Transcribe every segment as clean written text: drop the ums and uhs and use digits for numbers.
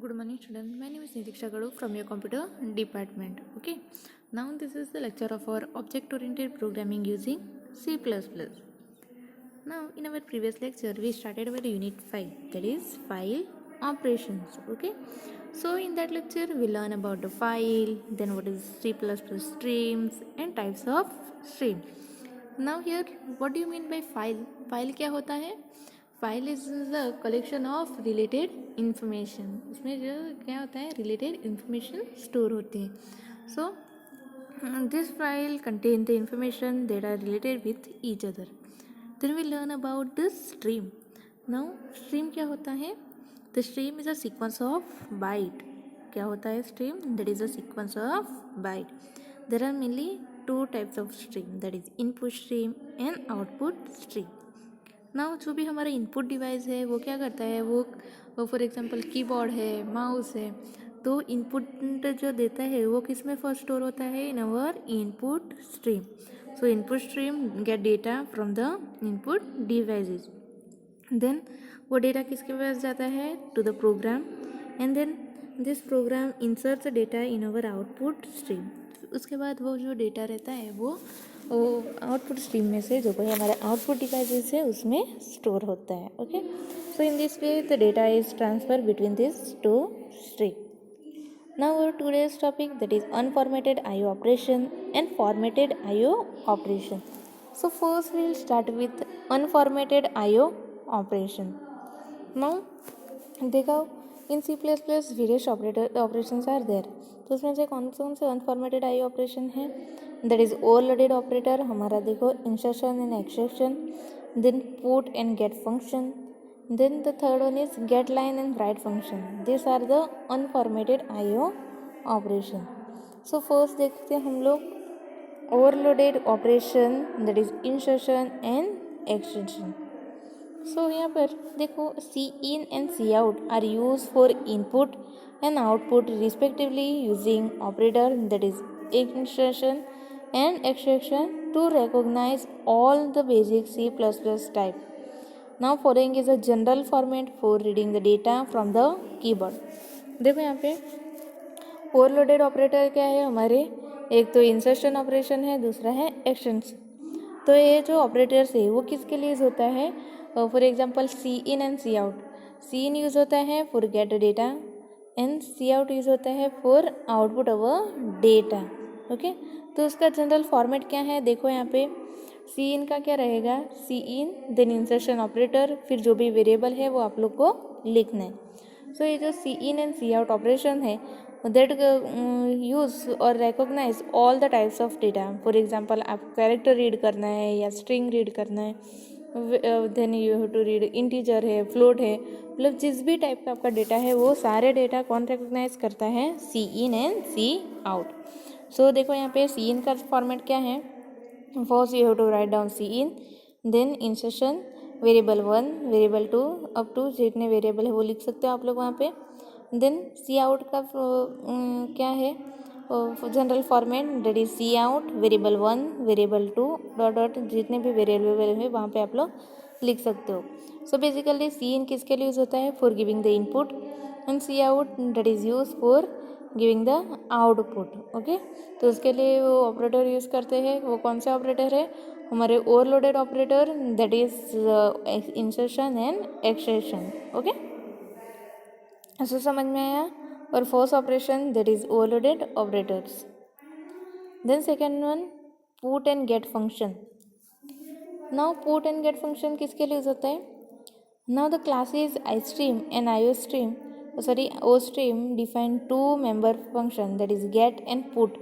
Good morning students, my name is Nitiksha Gadu from your computer department. Okay, now this is the lecture of our object oriented programming using C++. Now in our previous lecture we started our unit 5, that is file operations. Okay, so in that lecture we learn about the file, then what is C++ streams and types of stream. Now here what do you mean by file? File क्या होता है? File is the collection of related information. उसमें जो क्या होता है, related information store होती है. So this file contain the information that are related with each other. Then we learn about the stream. Now stream क्या होता है? The stream is a sequence of byte. क्या होता है stream? That is a sequence of byte. There are mainly two types of stream, that is input stream and output stream. Now जो भी हमारा input device है वो क्या करता है, वो फॉर एग्जांपल कीबोर्ड है, माउस है, तो इनपुट जो देता है वो किस में फर्स्ट स्टोर होता है? In our input stream. So input stream get data from the input devices. Then वो डेटा किसके पास जाता है? To the program. And then this program inserts data in our output stream. उसके बाद वो जो डेटा रहता है वो आउटपुट स्ट्रीम में से जो कोई हमारे आउटपुट डिवाइसेस है उसमें स्टोर होता है. Okay, so in this way the data is transfer between this two stream. Now our today's topic, that is unformatted IO operation and formatted IO operation. So first we will start with unformatted IO operation. Now देखो इन C++ various operations are there. तो उसमें से कौन से unformatted IO operation है? That is overloaded operator. हमारा देखो insertion and extraction, then put and get function, then the third one is get line and write function. This are the unformatted IO operation. So first देखते हैं हम लोग overloaded operation, that is insertion and extraction. So यहाँ पर देखो C in and C out are use for input and output respectively using operator that is insertion and extraction to recognize all the basic C++ type. Now following is a general format for reading the data from the keyboard. देखो यहाँ पे overloaded operator क्या है हमारे? एक तो insertion operation है, दूसरा है एक्सटेंशन. तो ये जो ऑपरेटर्स है वो किसके लिए यूज होता है? For example C in and C out. C in use होता है for get data and C out use होता है for output of data. Okay, तो उसका जनरल फॉर्मेट क्या है? देखो यहाँ पे सी इन का क्या रहेगा? सी इन देन इंसर्शन ऑपरेटर, फिर जो भी वेरिएबल है वो आप लोग को लिखना है. सो ये जो C in and C out operation है दैट यूज और recognise all the types of data. For example आप कैरेक्टर रीड करना है या स्ट्रिंग रीड करना है, then you have to read integer है, फ्लोट है, मतलब जिस भी टाइप का आपका डेटा है वो सारे डेटा कौन रिकॉग्नाइज करता है? C in and C out. सो देखो यहाँ पे सी इन का फॉर्मेट क्या है? First you have to write down C in, then insertion variable 1, variable 2 up to जितने वेरिएबल है वो लिख सकते हो आप लोग वहाँ पे. देन सी आउट का क्या है general format? That is C out variable 1, variable 2 dot dot जितने भी वेरिएबल है वहाँ पे आप लोग लिख सकते हो. सो बेसिकली सी इन किसके लिए यूज़ होता है? For giving the input, and C out that is use for giving the output. Okay, तो उसके लिए वो ऑपरेटर यूज़ करते हैं. वो कौन सा ऑपरेटर है? हमारे overloaded operator, that is insertion and extraction. Okay, ऐसा समझ में आया? और first operation that is overloaded operators. Then second one put and get function. Now put and get function किसके लिए यूज होता है? Now the classes iStream and IOStream, OStream define two member function, that is get and put.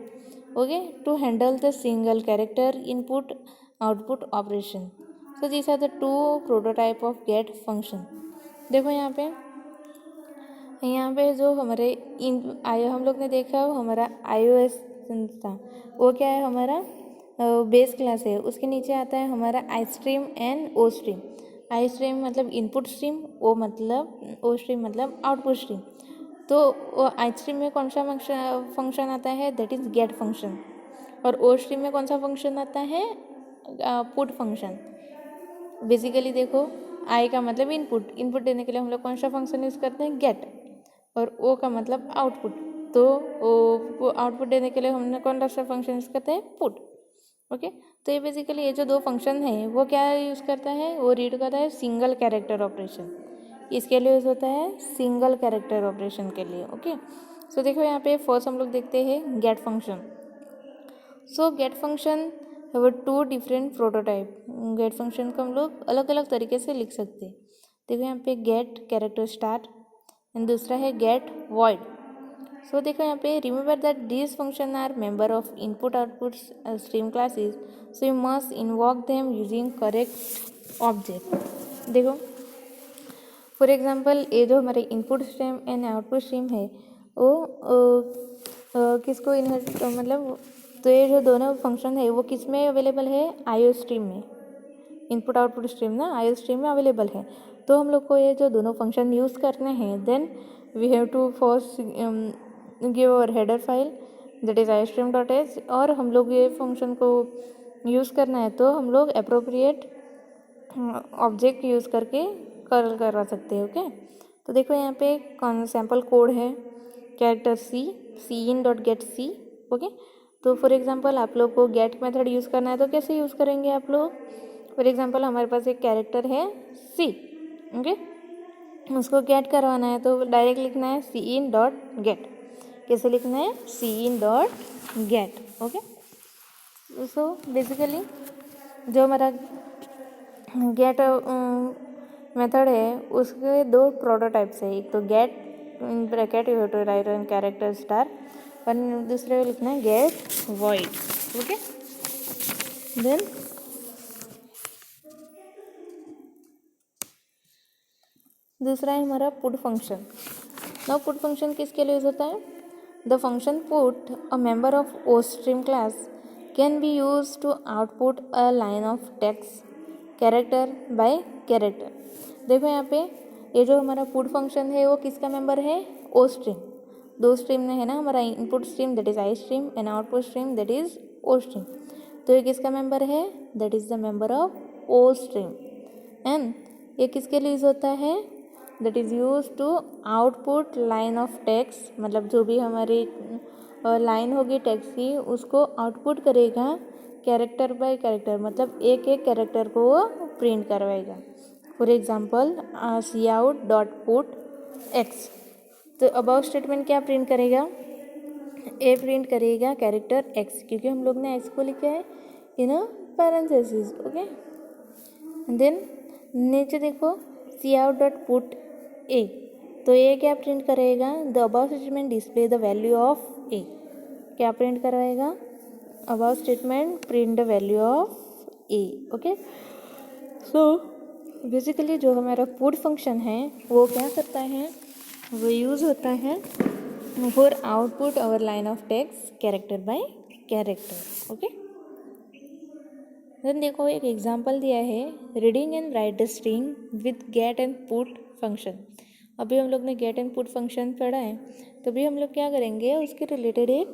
Okay, to handle the single character input output operation. So these are the two prototype of get function. देखो यहाँ पे जो हमारे हम लोग ने देखा वो हमारा iOS था, वो क्या है? हमारा बेस क्लास है. उसके नीचे आता है हमारा iStream एंड OStream. iStream मतलब इनपुट स्ट्रीम, OStream मतलब आउटपुट स्ट्रीम. तो iStream में कौन सा फंक्शन आता है? That is gate function. और OStream में कौन सा फंक्शन आता है? Put function. बेसिकली देखो आई का मतलब इनपुट देने के लिए हम लोग कौन सा फंक्शन यूज़ करते हैं? गेट. और ओ का मतलब आउटपुट। तो आउटपुट देने के लिए हमने कौन सा फंक्शन यूज़ करते हैं, पुट। ओके, तो ये बेसिकली ये जो दो फंक्शन है वो क्या यूज़ करता है, वो रीड करता है सिंगल कैरेक्टर ऑपरेशन। इसके लिए यूज़ होता है सिंगल कैरेक्टर ऑपरेशन के लिए। ओके, सो देखो यहाँ पे फर्स्ट हम लोग देखते हैं get function. So get function have two different prototype. Get function को हम लोग अलग अलग तरीके से लिख सकते हैं। देखो यहाँ पे गेट कैरेक्टर स्टार्ट एंड दूसरा है गेट वॉइड। सो देखो यहाँ पे remember that this function are member of input output stream classes, so you must invoke them using correct object. देखो फॉर एग्जांपल ये जो हमारे input stream and output stream है वो किसको इन्हेरिट मतलब, तो ये जो दोनों फंक्शन है वो किस में अवेलेबल है, आईओ स्ट्रीम में। इनपुट आउटपुट स्ट्रीम ना आईओ स्ट्रीम में अवेलेबल है। तो हम लोग को ये जो दोनों फंक्शन यूज़ करने हैं, then we have to first give our header file that is iostream.h, और हम लोग ये फंक्शन को यूज़ करना है तो हम लोग अप्रोप्रिएट ऑब्जेक्ट यूज़ करके कॉल करवा सकते हैं। ओके, तो देखो यहाँ पे सैम्पल कोड है कैरेक्टर सी इन डॉट गेट सी। ओके, तो फॉर एग्जांपल आप लोग को गेट मेथड यूज़ करना है तो कैसे यूज़ करेंगे आप लोग, फॉर एग्जांपल हमारे पास एक कैरेक्टर है सी। ओके, उसको गेट करवाना है तो डायरेक्ट लिखना है सी इन डॉट गेट। कैसे लिखना है, सी इन dot get. Okay, so basically जो हमारा गेट मेथड है उसके दो प्रोटोटाइप्स है। एक तो get bracket you have to write an character star, और दूसरे को लिखना है गेट वॉइड। ओके, देन दूसरा है हमारा put function. Now put function किसके लिए यूज होता है, the function put a member of O stream class can be use to output a line of text character by character. देखो यहाँ पे ये जो हमारा पुट फंक्शन है वो किसका मेंबर है, ओ स्ट्रीम। दो स्ट्रीम में है ना, हमारा input stream that is I stream and output stream that is O stream. तो ये किसका मेंबर है, that is the member of O stream. And ये किसके लिए यूज होता है, that is use to output line of text, मतलब जो भी हमारी लाइन होगी टेक्स्ट की उसको आउटपुट करेगा कैरेक्टर बाय कैरेक्टर, मतलब एक एक कैरेक्टर को वो प्रिंट करवाएगा। For example C out dot put x, तो अबाउट स्टेटमेंट क्या प्रिंट करेगा, ए प्रिंट करेगा कैरेक्टर एक्स, क्योंकि हम लोग ने एक्स को लिखा है in a parenthesis. Okay, then नीचे देखो सी आउट डॉट पुट ए, तो ए क्या प्रिंट करेगा, the about statement display the value of a. क्या प्रिंट करवाएगा, about statement print the value of a. Okay, so basically जो हमारा पुट फंक्शन है वो क्या करता है, वो यूज़ होता है for output our line of text character by character. Okay, then देखो एक एग्जांपल दिया है, reading and write the string with get and put function. अभी हम लोग ने गेट एंड पुट फंक्शन पढ़ा है, तो अभी हम लोग क्या करेंगे, उसके रिलेटेड एक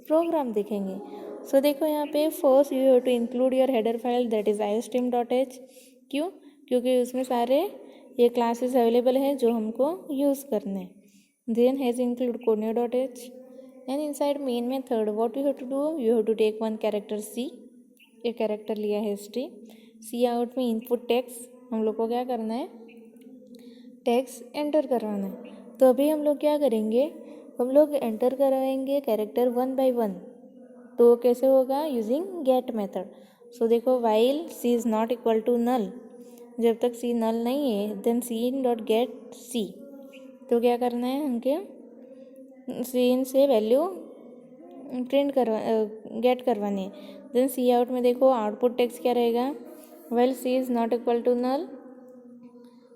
प्रोग्राम देखेंगे। सो देखो यहाँ पे first you have to include your header file that is iostream.h। क्यों, क्योंकि उसमें सारे ये क्लासेस अवेलेबल है जो हमको यूज़ करने हैं। Then has include conio.h and inside main method what you have to do, you have to take one character c, एक कैरेक्टर लिया है हिस्ट्री। सी आउट में इनपुट टेक्स्ट हम लोग को क्या करना है, टेक्स्ट एंटर करवाना है। तो अभी हम लोग क्या करेंगे, हम लोग एंटर करवाएंगे कैरेक्टर वन बाय वन। तो कैसे होगा, यूजिंग गेट मेथड। सो देखो while c is not equal to null, जब तक सी नल नहीं है देन सी इन डॉट गेट सी। तो क्या करना है, हमके सी इन से वैल्यू प्रिंट गेट करवानी है। देन सी आउट में देखो आउटपुट टेक्स्ट क्या रहेगा, well c is not equal to null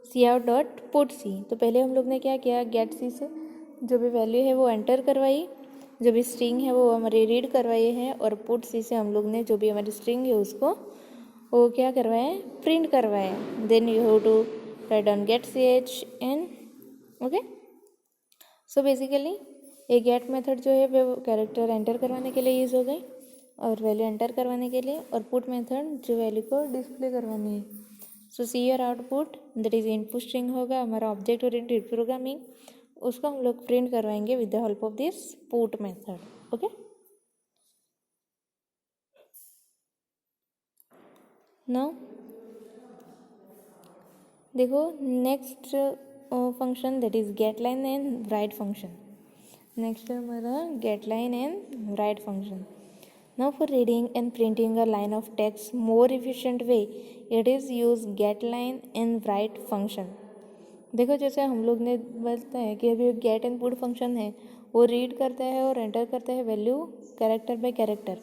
C out dot put c. तो पहले हम लोग ने क्या किया, गेट सी से जो भी वैल्यू है वो एंटर करवाई, जो भी स्ट्रिंग है वो हमारी रीड करवाई है, और पुट सी से हम लोग ने जो भी हमारी स्ट्रिंग है उसको वो क्या करवाए, प्रिंट करवाए। Then you have to write on get C H N. Okay, so basically ये गेट मेथड जो है वो कैरेक्टर एंटर करवाने के लिए यूज़ हो गई और वैल्यू एंटर करवाने के लिए, और पुट मेथड जो वैल्यू को डिस्प्ले करवानी है। So see your output that is input string होगा हमारा ऑब्जेक्ट ओरिएंटेड प्रोग्रामिंग, उसको हम लोग प्रिंट करवाएंगे with the help of this put method. Okay, now देखो next function that is get line and write function. Next है हमारा get line and write function. Now for reading and printing a line of text more efficient way it is use get line and write function. देखो जैसे हम लोग ने बोलते हैं कि अभी गेट एंड पुट फंक्शन है, वो रीड करता है और एंटर करता है value character by character.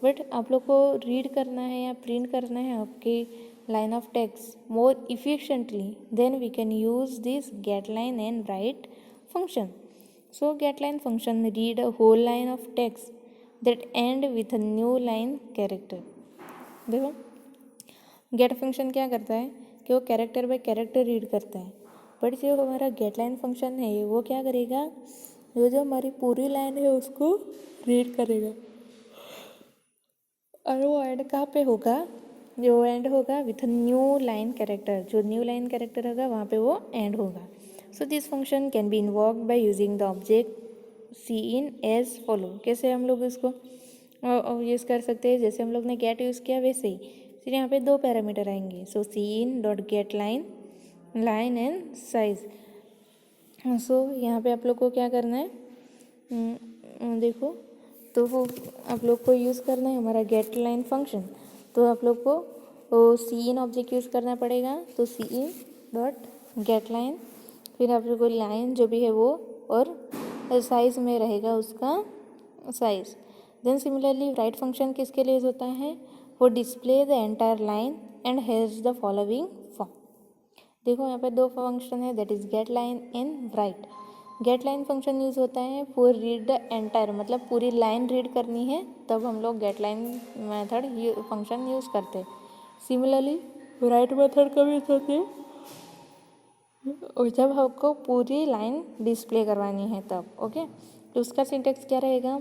But आप लोग को रीड करना है या प्रिंट करना है आपकी line of text more efficiently, then we can use this get line and write function. So get line function read a whole line of text that end with a new line character. देखो get function क्या करता है कि वो character by character read करता है. But जो हमारा गेट लाइन फंक्शन है वो क्या करेगा, वो जो हमारी पूरी लाइन है उसको रीड करेगा. और वो एंड कहाँ पे होगा, जो एंड होगा विथ न्यू लाइन कैरेक्टर. जो न्यू लाइन कैरेक्टर होगा वहाँ पे वो एंड होगा. So this function can be invoked by using the object cin as follow. कैसे हम लोग इसको यूज़ कर सकते हैं, जैसे हम लोग ने गेट यूज़ किया वैसे ही. फिर यहाँ पे दो पैरामीटर आएंगे. So C in dot get line line and size. सो यहाँ पे आप लोग को क्या करना है, देखो तो वो आप लोग को यूज़ करना है हमारा गेट लाइन फंक्शन. तो आप लोग को सी इन ऑब्जेक्ट यूज़ करना पड़ेगा. तो सी इन डॉट गेट लाइन, फिर आप लोग को लाइन जो भी है वो और साइज़ में रहेगा उसका size. Then similarly write function किसके लिए होता है, वो display the entire line and has the following form. देखो यहाँ पे दो फंक्शन है that is get line and write. Get line function use होता है फॉर रीड द एंटायर, मतलब पूरी लाइन रीड करनी है तब हम लोग get line method function use करते हैं. सिमिलरली राइट मेथड का भी यूज़ होते हैं और जब हमको पूरी लाइन डिस्प्ले करवानी है तब. ओके, तो उसका सिंटेक्स क्या रहेगा,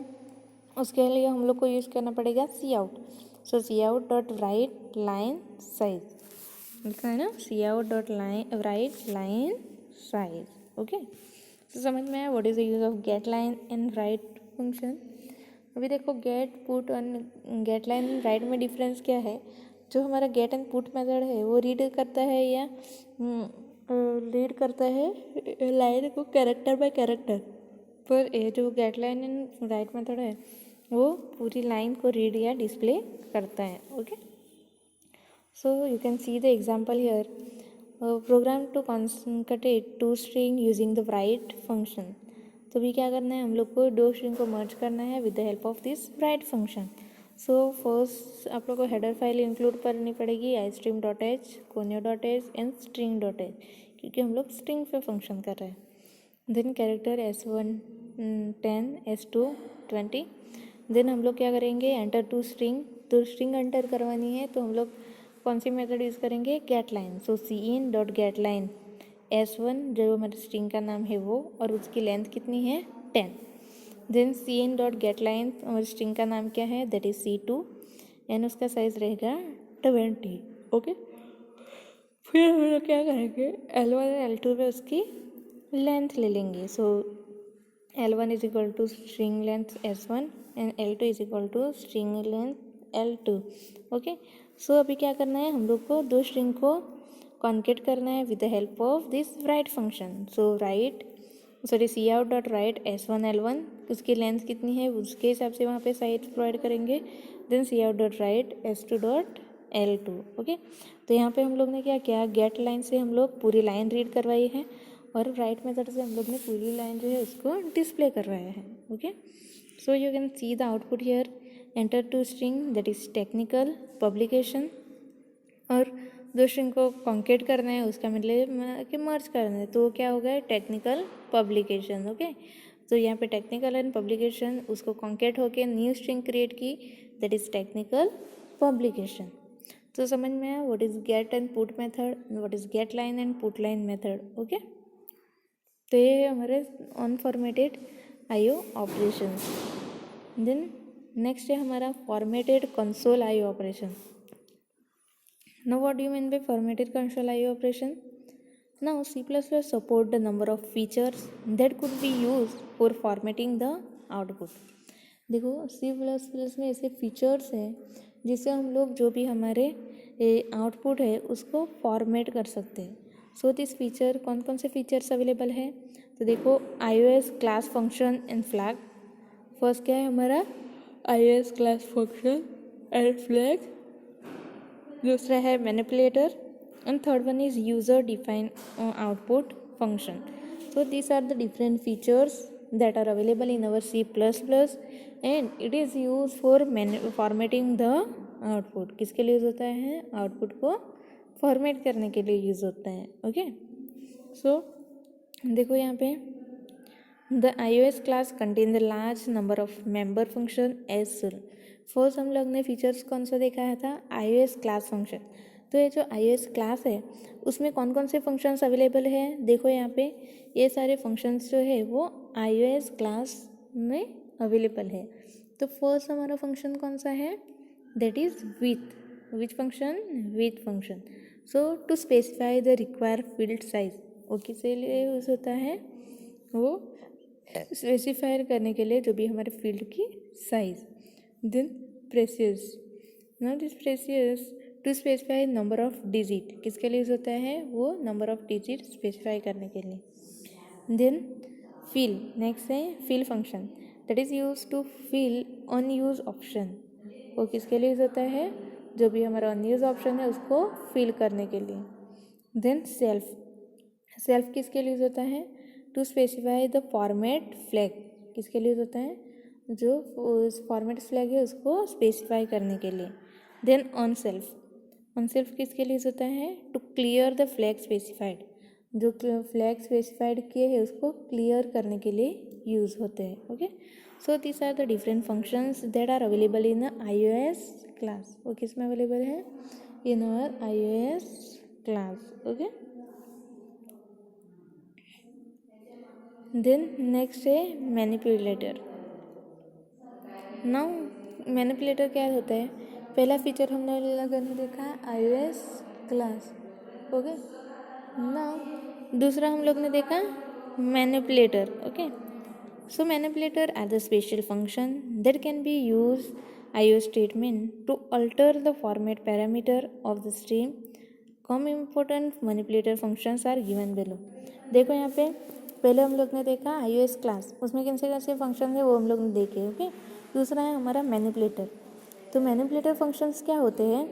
उसके लिए हम लोग को यूज़ करना पड़ेगा सी आउट. सो सी out dot write line size लिखा है ना, सी out dot line write line size. Okay, तो समझ में आया what is the use of get line and write function. अभी देखो get put and get line and write में डिफरेंस क्या है. जो हमारा गेट एंड पुट मेथड है वो रीड करता है या रीड करता है लाइन को कैरेक्टर बाय कैरेक्टर. पर ये जो get line and write method है वो पूरी लाइन को रीड या डिस्प्ले करता है. Okay, so you can see the example here. Program to concatenate two string using the write function. तो भी क्या करना है, हम लोग को दो स्ट्रिंग को मर्ज करना है with the help of this write function. So first आप लोग को हेडर फाइल इंक्लूड करनी पड़ेगी istream.h, conio.h एंड string.h, क्योंकि हम लोग स्ट्रिंग पे फंक्शन कर रहे हैं. Then character s1 10 s2 20. Then हम लोग क्या करेंगे, एंटर टू स्ट्रिंग. तो स्ट्रिंग एंटर करवानी है तो हम लोग कौन सी मेथड यूज़ करेंगे, गेट लाइन. सो सी इन डॉट गेट लाइन s1 जो हमारे स्ट्रिंग का नाम है वो, और उसकी लेंथ कितनी है 10. देन सी इन डॉट गेट लाइन हमारे स्ट्रिंग का नाम क्या है, दैट इज C2 एंड उसका साइज रहेगा 20. ओके, फिर हम लोग क्या करेंगे, L1 और L2 पे उसकी लेंथ ले लेंगे. So L1 is equal to string length S1 and L2 is equal to string length L2. Okay, so अभी क्या करना है, हम लोग को दो स्ट्रिंग को कॉन्केट करना है with the help of this write function. So write C out dot write S1 L1, उसकी लेंथ कितनी है उसके हिसाब से वहाँ पे साइज प्रोवाइड करेंगे. देन सी out dot write S2 dot L2. Okay, तो यहाँ पे हम लोग ने क्या किया, गेट लाइन से हम लोग पूरी लाइन रीड करवाई है और राइट मेथड से हम लोग ने पूरी लाइन जो है उसको डिस्प्ले करवाया है. Okay, so you can see the output here. Enter two string that is technical publication, और दो स्ट्रिंग को कॉन्केट करना है उसका मतलब कि मर्ज करना है, तो क्या हो गया, टेक्निकल पब्लिकेशन. ओके, तो यहाँ पे टेक्निकल एंड पब्लिकेशन उसको कॉन्केट होके न्यू स्ट्रिंग क्रिएट की दैट इज टेक्निकल पब्लिकेशन. तो समझ में आया what is get and put method, what is get line and put line method. Okay, तो ये हमारे unformatted IO operations. Then next है हमारा formatted console IO operation. Now what do you mean by formatted console IO operation? Now C++ support the number of features that could be used for formatting the output. देखो C++ में ऐसे features हैं जिससे हम लोग जो भी हमारे आउटपुट है उसको फॉर्मेट कर सकते हैं. सो दिस फीचर कौन कौन से फीचर्स अवेलेबल है? तो देखो iOS class function and flag. First क्या है हमारा iOS class function and flag. दूसरा है manipulator and third one is user defined output function. So these are the different features that are available in our C++ and it is used for formatting the output. किसके लिए use होता है? Output को format करने के लिए use होता है. ओके, सो देखो यहाँ पे The iOS class contain the large number of member function as well. First हम लोग ने फीचर्स कौन सा देखा था? iOS class function. तो ये जो iOS क्लास है उसमें कौन कौन से फंक्शंस अवेलेबल है? देखो यहाँ पे ये सारे फंक्शंस जो है वो iOS क्लास में अवेलेबल है. तो फर्स्ट हमारा फंक्शन कौन सा है? That is width function? Width function. So to specify the require field size. वो किसके लिए यूज़ होता है? वो स्पेसिफायर करने के लिए जो भी हमारे फील्ड की size. Then precious. Now this precious to specify number of digit. किसके लिए यूज़ होता है? वो नंबर ऑफ डिजिट स्पेसिफाई करने के लिए. Then fill. नेक्स्ट है fill function that is use to fill unused option. वो किसके लिए यूज़ होता है? जो भी हमारा अनयूज ऑप्शन है उसको फिल करने के लिए. देन सेल्फ किसके लिए यूज़ होता है? To specify the format flag. किसके लिए यूज़ होता है? जो फॉर्मेट फ्लैग है उसको स्पेसिफाई करने के लिए. देन अनसेल्फ किसके लिए यूज़ होता है? To clear the flag specified. जो फ्लैग स्पेसिफाइड किए हैं उसको क्लियर करने के लिए यूज़ होते हैं. Okay, so this are the different functions that are available in iOS class. वो किस में अवेलेबल है? In our iOS class. Okay, then next है मैनिपुलेटर. नाउ मैनिपुलेटर क्या होता है? पहला फीचर हमने लोगों ने देखा है iOS क्लास. ओके, नाउ दूसरा हम लोग ने देखा manipulator. Okay, so manipulator are the special function that can be use iOS statement to alter the format parameter of the stream. Come important manipulator functions are given below. देखो यहाँ पे पहले हम लोग ने देखा iOS क्लास, उसमें कौन से फंक्शन है वो हम लोग ने देखे. ओके, दूसरा है हमारा मैनिपुलेटर. तो मैनिपुलेटर फंक्शंस क्या होते हैं?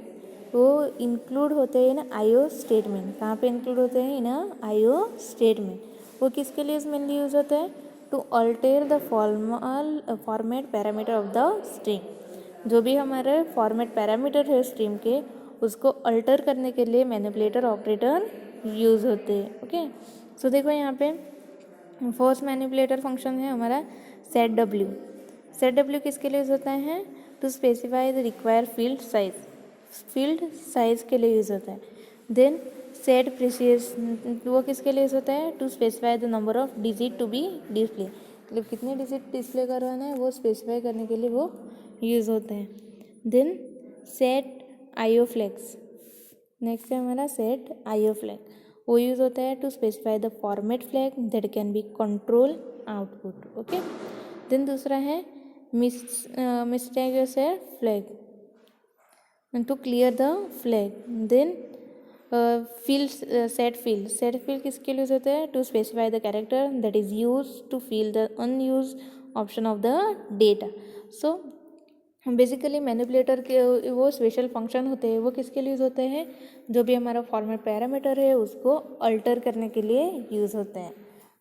वो इंक्लूड होते हैं ना IO स्टेटमेंट. कहाँ पे इंक्लूड होते हैं? In IO statement. वो किसके लिए मेनली यूज़ होता है? To alter the format parameter of the stream. जो भी हमारे फॉर्मेट पैरामीटर है स्ट्रीम के उसको अल्टर करने के लिए मैनिपुलेटर ऑपरेटर यूज़ होते हैं. ओके, सो देखो यहाँ पे फर्स्ट मैनिपुलेटर फंक्शन है हमारा setW. setW किसके लिए यूज़ होता है? To specify the require field size. Field size के लिए यूज़ होता है. Then set precious. वो किसके लिए यूज़ होता है? To specify the number of digit to be display. मतलब कितने डिजिट डिस्प्ले करवाना है वो स्पेसिफाई करने के लिए वो यूज़ होता है. Then set IO flags. Next है हमारा सेट IO फ्लैग. वो यूज़ होता है to specify the format flag that can be control output. Okay, then दूसरा है mistake flag to clear the flag. Then set field किसके लिए यूज होता है? To specify the character that is use to fill the unused option of the data. So basically manipulator के वो special function होते हैं वो किसके लिए यूज़ होते हैं? जो भी हमारा फॉर्मेट पैरामीटर है उसको अल्टर करने के लिए यूज़ होते हैं.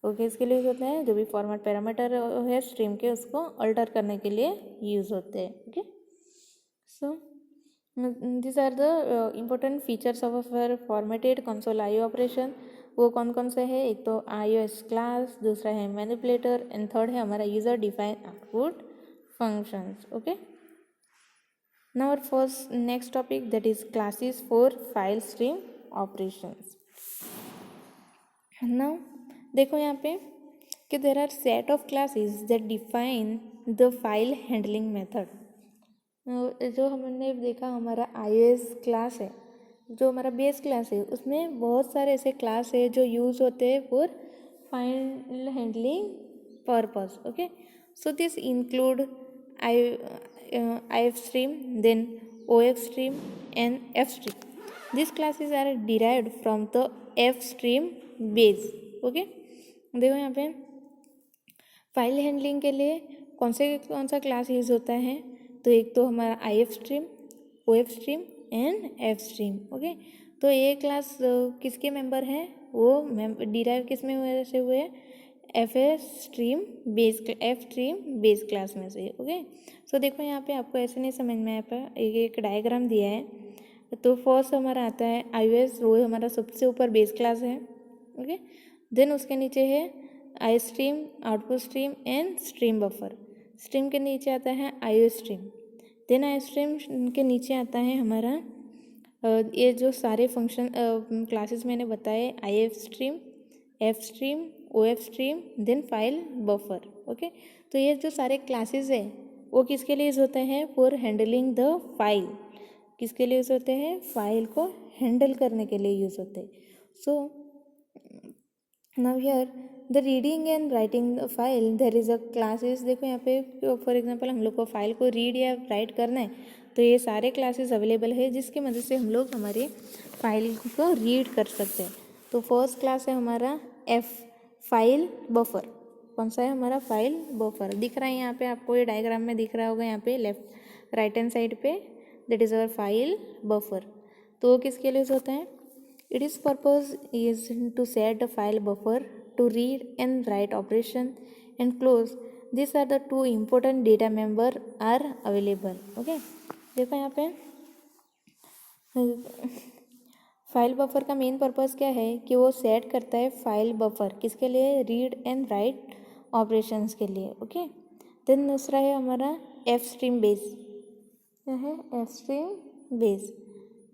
ओके, इसके लिए यूज़ होते हैं जो भी फॉर्मेट पैरामीटर है स्ट्रीम के उसको अल्टर करने के लिए यूज़ होते हैं. Okay, so this are the important features of our formatted console IO operation. वो कौन कौन से है? एक तो iOS क्लास, दूसरा है मैनिपुलेटर एंड थर्ड है हमारा user define output functions. Okay, now our first next topic that is classes for file stream operations. now देखो यहाँ पे कि there are set of classes that define the file handling method. जो हमने देखा हमारा iOS क्लास है जो हमारा बेस क्लास है उसमें बहुत सारे ऐसे क्लास है जो यूज़ होते हैं for file handling purpose. Okay, so this include I, if stream, then OF stream and F stream. These classes are derived from the F stream base. Okay, देखो यहाँ पे फाइल हैंडलिंग के लिए कौन सा क्लास यूज़ होता है. तो एक तो हमारा IF stream, OF stream and F stream. Okay, तो ये क्लास किसके मेंबर हैं, वो डिराइव किस में से हुए, एफ स्ट्रीम बेस क्लास में से. ओके, सो देखो यहाँ पे आपको ऐसे नहीं समझ में आया पर एक डायग्राम दिया है. तो फर्स्ट हमारा आता है iOS, वो हमारा सबसे ऊपर बेस क्लास है. ओके, देन उसके नीचे है istream, output stream and stream buffer. Stream के नीचे आता है IO stream. Then istream के नीचे आता है हमारा ये जो सारे फंक्शन क्लासेस मैंने बताए, IF stream, F stream, OF stream, then file buffer. Okay, तो ये जो सारे क्लासेस है वो किसके लिए यूज़ होते हैं, फॉर हैंडलिंग द फाइल. किसके लिए यूज़ होते हैं, फाइल को हैंडल करने के लिए यूज़ होते हैं. So now here the reading and writing the file, there is a classes. देखो यहाँ पे फॉर एग्जांपल हम लोग को फाइल को रीड या राइट करना है तो ये सारे क्लासेस अवेलेबल है जिसकी मदद से हम लोग हमारे फाइल को रीड कर सकते हैं. तो फर्स्ट क्लास है हमारा F फाइल बफर. कौन सा है हमारा, फाइल बफर. दिख रहा है यहाँ पे आपको, ये डायग्राम में दिख रहा होगा यहाँ पे लेफ्ट राइट हैंड साइड पे, that is our file buffer. तो वो किसके लिए होता है, it is purpose is to set the file buffer to read and write operation and close. This are the two important data member are available. Okay, देखो यहाँ पे file buffer का मेन पर्पस क्या है कि वो सेट करता है फाइल बफर किसके लिए, रीड एंड राइट ऑपरेशंस के लिए. ओके, देन दूसरा है हमारा एफ स्ट्रीम बेस. क्या है, एफ स्ट्रीम बेस.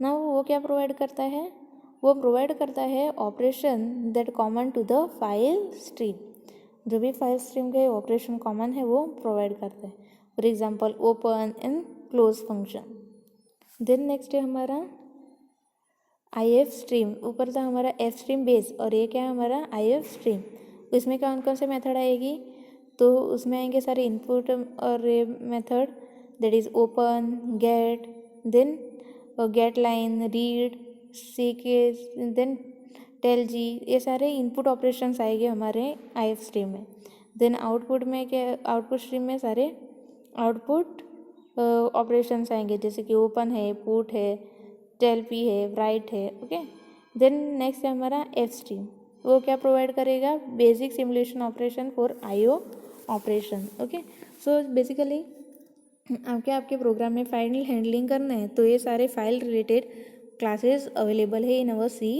ना वो क्या प्रोवाइड करता है, वो प्रोवाइड करता है operation that common to the file stream. जो भी फाइल स्ट्रीम के ऑपरेशन कॉमन है वो प्रोवाइड करता है. For example open and close function. Then next है हमारा IF स्ट्रीम. ऊपर था हमारा F स्ट्रीम बेस और ये क्या है हमारा IF स्ट्रीम. इसमें कौन कौन से मेथड आएगी, तो उसमें आएंगे सारे इनपुट और ये method, that is open, get, then get line, read, seeks, then tellg. ये सारे इनपुट ऑपरेशंस आएंगे हमारे IF स्ट्रीम में. देन आउटपुट में क्या, आउटपुट स्ट्रीम में सारे आउटपुट ऑपरेशंस आएंगे जैसे कि ओपन है, पुट है, टेल पी है, राइट है. ओके, देन नेक्स्ट है हमारा एफ स्ट्रीम. वो क्या प्रोवाइड करेगा, basic simulation operation for IO operation. Okay, so basically आपके प्रोग्राम में फाइल हैंडलिंग करना है तो ये सारे फाइल रिलेटेड क्लासेस अवेलेबल है इन अवर C++.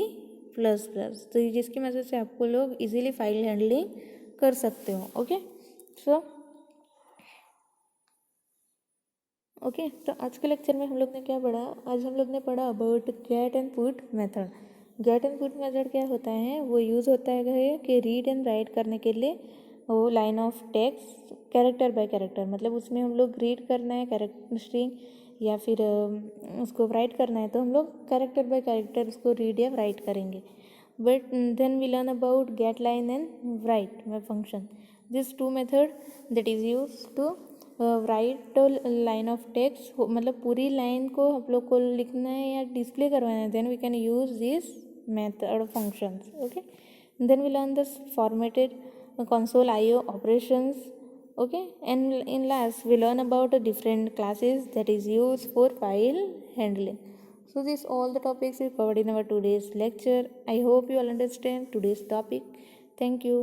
तो जिसकी मदद से आपको लोग इजीली फाइल हैंडलिंग कर सकते हो. ओके, सो ओके, तो आज के लेक्चर में हम लोग ने क्या पढ़ा, आज हम लोग ने पढ़ा about get and put method. Get and put method क्या होता है, वो यूज़ होता है कि रीड एंड राइट करने के लिए वो line of text character by character, मतलब उसमें हम लोग रीड करना है कैरेक्टर स्ट्रिंग या फिर उसको राइट करना है तो हम लोग कैरेक्टर बाय कैरेक्टर उसको रीड या राइट करेंगे. But then we learn about get line and write function. This two method that is use to write line of text, मतलब पूरी लाइन को हम लोग को लिखना है या डिस्प्ले करवाना है, then we can use this method functions. Okay, then we learn this formatted console IO operations. Okay, and in last we learn about the different classes that is used for file handling. So this all the topics is covered in our today's lecture. I hope you all understand today's topic. Thank you.